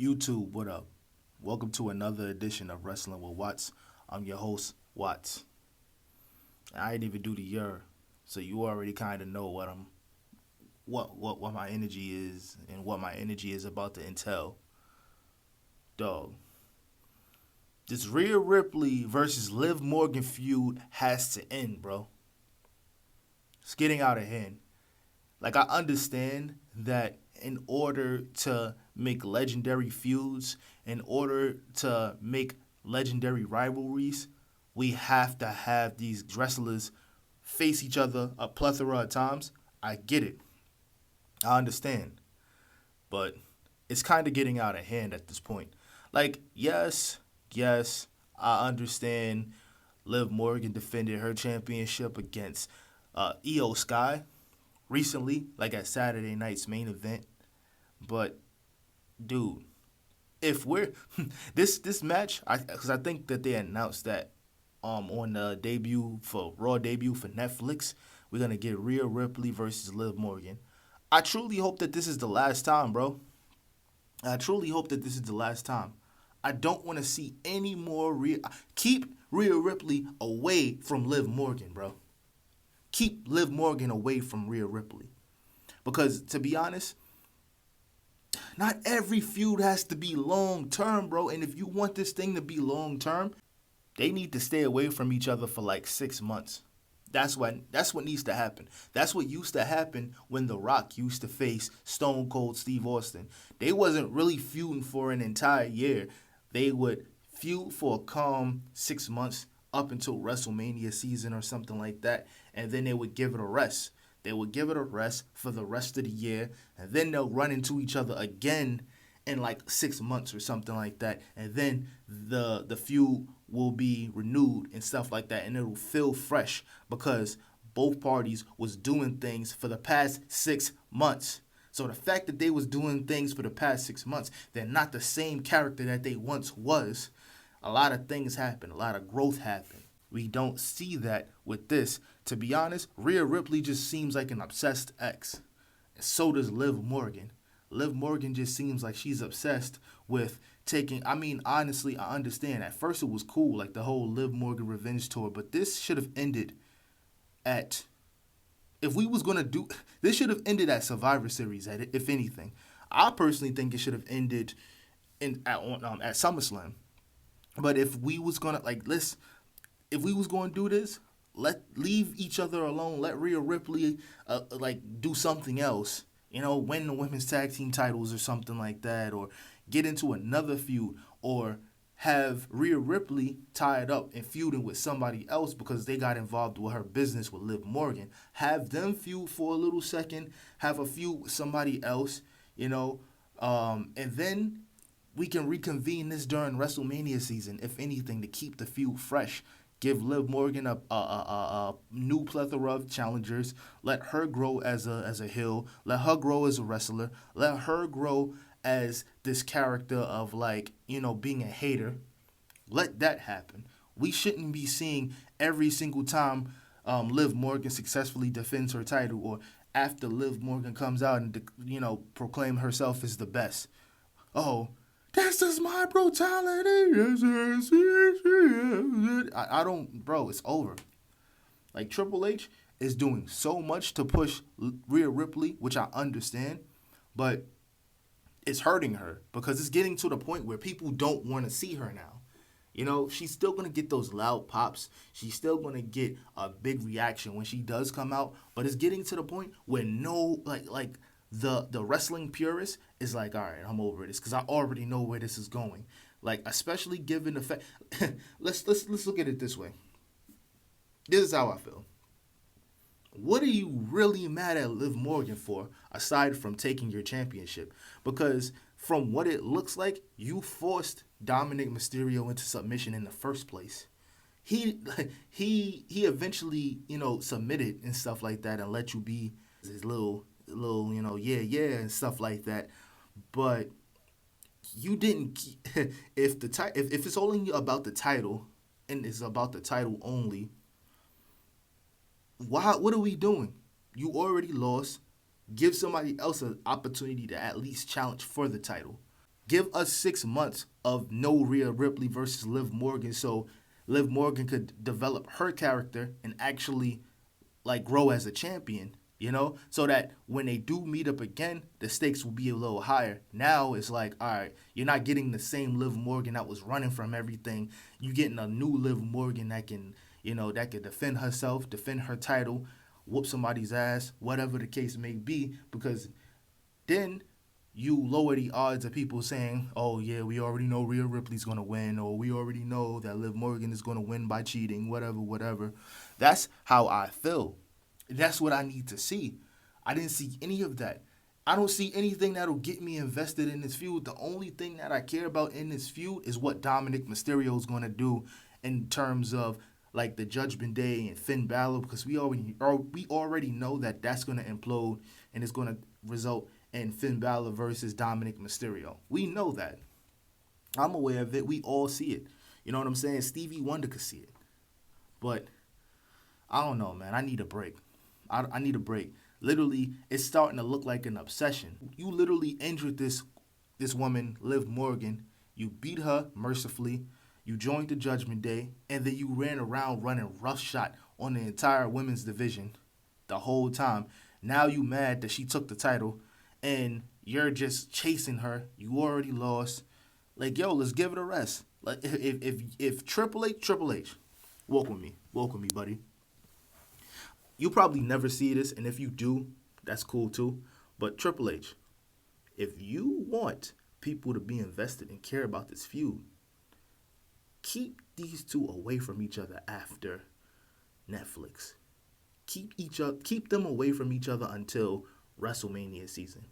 YouTube, what up? Welcome to another edition of Wrestling with Watts. I'm your host, Watts. I didn't even do the year, so you already kind of know what my energy is and what my energy is about to entail. Dog, this Rhea Ripley versus Liv Morgan feud has to end, bro. It's getting out of hand. Like, I understand that in order to make legendary feuds, in order to make legendary rivalries, we have to have these wrestlers face each other a plethora of times. I get it. I understand. But it's kind of getting out of hand at this point. Like, yes, I understand Liv Morgan defended her championship against Io Sky recently, like at Saturday night's main event. But dude, if we're this match, because I think that they announced that on the debut for Raw debut for Netflix, we're gonna get Rhea Ripley versus Liv Morgan. I truly hope that this is the last time, bro. I truly hope that this is the last time. I don't want to see any more Rhea. Keep Rhea Ripley away from Liv Morgan, bro. Keep Liv Morgan away from Rhea Ripley. Because to be honest, not every feud has to be long term, bro. And if you want this thing to be long term, they need to stay away from each other for like 6 months. That's what needs to happen. That's what used to happen when The Rock used to face Stone Cold Steve Austin. They wasn't really feuding for an entire year. They would feud for a calm 6 months up until WrestleMania season or something like that, and then they would give it a rest. They would give it a rest for the rest of the year, and then they'll run into each other again in like 6 months or something like that, and then the feud will be renewed and stuff like that, and it'll feel fresh because both parties was doing things for the past 6 months. So the fact that they was doing things for the past 6 months, they're not the same character that they once was. A lot of things happen, a lot of growth happened. We don't see that with this. To be honest, Rhea Ripley just seems like an obsessed ex. And so does Liv Morgan. Liv Morgan just seems like she's obsessed with taking. I mean, honestly, I understand. At first, it was cool, like the whole Liv Morgan revenge tour, but this should have ended at. If we was gonna do, this should have ended at Survivor Series. If anything, I personally think it should have ended at SummerSlam. But if we was gonna if we was gonna do this, leave each other alone. Let Rhea Ripley do something else. Win the women's tag team titles or something like that, or get into another feud, or have Rhea Ripley tied up and feuding with somebody else because they got involved with her business with Liv Morgan. Have them feud for a little second, have a feud with somebody else, and then we can reconvene this during WrestleMania season, if anything, to keep the feud fresh. Give Liv Morgan a new plethora of challengers. Let her grow as a heel. Let her grow as a wrestler. Let her grow as this character of being a hater. Let that happen. We shouldn't be seeing every single time Liv Morgan successfully defends her title, or after Liv Morgan comes out and proclaim herself as the best. Oh, this is my brutality. I don't, bro, it's over. Like, Triple H is doing so much to push Rhea Ripley, which I understand, but it's hurting her because it's getting to the point where people don't want to see her now. She's still going to get those loud pops. She's still going to get a big reaction when she does come out, but it's getting to the point where the wrestling purist is like, all right, I'm over this because I already know where this is going. Like, especially given the fact, let's look at it this way. This is how I feel. What are you really mad at Liv Morgan for, aside from taking your championship? Because from what it looks like, you forced Dominic Mysterio into submission in the first place. He eventually, submitted and stuff like that and let you be his little yeah and stuff like that. But you didn't. If it's only about the title and it's about the title only, what are we doing? You already lost. Give somebody else an opportunity to at least challenge for the title. Give us 6 months of no Rhea Ripley versus Liv Morgan, so Liv Morgan could develop her character and actually like grow as a champion, so that when they do meet up again, the stakes will be a little higher. Now it's like, all right, you're not getting the same Liv Morgan that was running from everything. You're getting a new Liv Morgan that can defend herself, defend her title, whoop somebody's ass, whatever the case may be, because then you lower the odds of people saying, "Oh yeah, we already know Rhea Ripley's gonna win," or "We already know that Liv Morgan is gonna win by cheating," whatever, whatever. That's how I feel. That's what I need to see. I didn't see any of that. I don't see anything that'll get me invested in this feud. The only thing that I care about in this feud is what Dominic Mysterio is gonna do in terms of like the Judgment Day and Finn Balor, because we already know that that's gonna implode and it's gonna result in Finn Balor versus Dominic Mysterio. We know that. I'm aware of it. We all see it. You know what I'm saying? Stevie Wonder could see it. But I don't know, man. I need a break. I need a break. Literally, it's starting to look like an obsession. You literally injured this woman, Liv Morgan. You beat her mercifully. You joined the Judgment Day, and then you ran around running roughshod on the entire women's division the whole time. Now you mad that she took the title, and you're just chasing her. You already lost. Like, yo, let's give it a rest. Like, if Triple H, walk with me, buddy. You probably never see this, and if you do, that's cool too. But Triple H, if you want people to be invested and care about this feud, keep these two away from each other after Netflix. Keep them away from each other until WrestleMania season.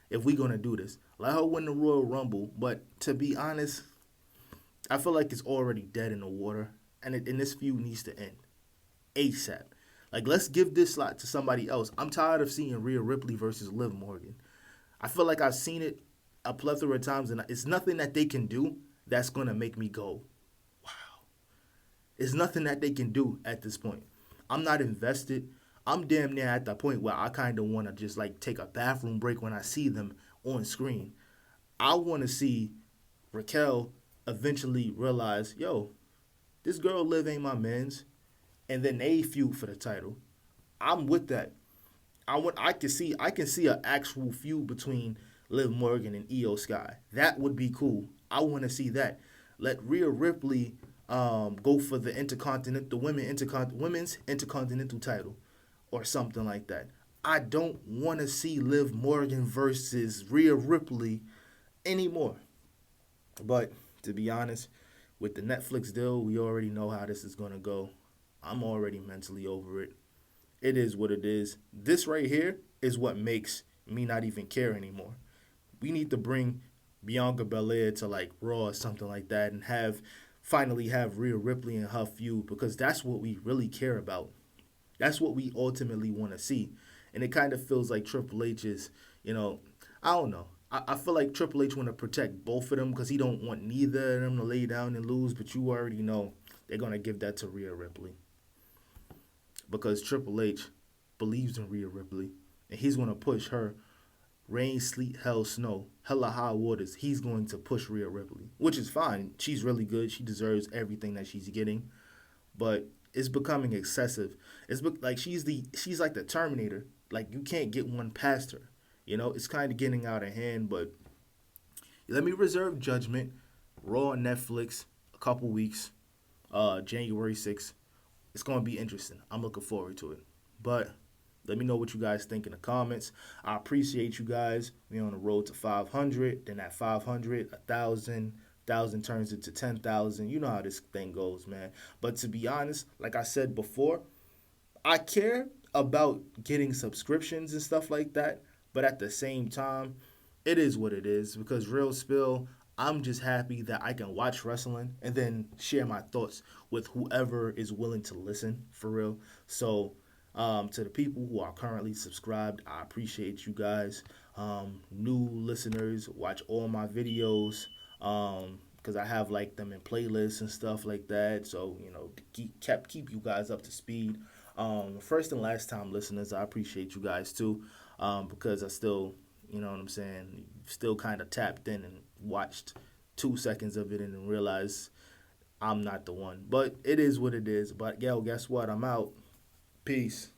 If we're gonna do this, let her win the Royal Rumble. But to be honest, I feel like it's already dead in the water, and this feud needs to end ASAP. Like, let's give this slot to somebody else. I'm tired of seeing Rhea Ripley versus Liv Morgan. I feel like I've seen it a plethora of times, and it's nothing that they can do that's gonna make me go, wow. It's nothing that they can do at this point. I'm not invested. I'm damn near at the point where I kind of want to just like take a bathroom break when I see them on screen. I want to see Raquel eventually realize, yo, this girl Liv ain't my man's, and then they feud for the title. I'm with that. I can see an actual feud between Liv Morgan and Io Sky. That would be cool. I want to see that. Let Rhea Ripley go for the women's intercontinental title or something like that. I don't want to see Liv Morgan versus Rhea Ripley anymore. But to be honest, with the Netflix deal, we already know how this is gonna go. I'm already mentally over it. It is what it is. This right here is what makes me not even care anymore. We need to bring Bianca Belair to like Raw or something like that, and finally have Rhea Ripley and her feud, because that's what we really care about. That's what we ultimately want to see. And it kind of feels like Triple H is, I don't know. I feel like Triple H want to protect both of them because he don't want neither of them to lay down and lose, but you already know they're going to give that to Rhea Ripley. Because Triple H believes in Rhea Ripley, and he's going to push her rain, sleet, hell, snow, hella high waters. He's going to push Rhea Ripley, which is fine. She's really good. She deserves everything that she's getting, but it's becoming excessive. Like she's like the Terminator. Like, you can't get one past her. It's kind of getting out of hand. But let me reserve judgment. Raw on Netflix, a couple weeks, January 6th. It's going to be interesting. I'm looking forward to it. But let me know what you guys think in the comments. I appreciate you guys. We're on the road to 500. Then at 500, 1,000. 1,000 turns into 10,000. You know how this thing goes, man. But to be honest, like I said before, I care about getting subscriptions and stuff like that. But at the same time, it is what it is. Because real spill, I'm just happy that I can watch wrestling and then share my thoughts with whoever is willing to listen, for real. So, to the people who are currently subscribed, I appreciate you guys. New listeners, watch all my videos, because I have like them in playlists and stuff like that. So, to keep you guys up to speed. First and last time listeners, I appreciate you guys too, because I still, you know what I'm saying, still kind of tapped in and watched 2 seconds of it and realized I'm not the one. But it is what it is. But yo, guess what? I'm out. Peace.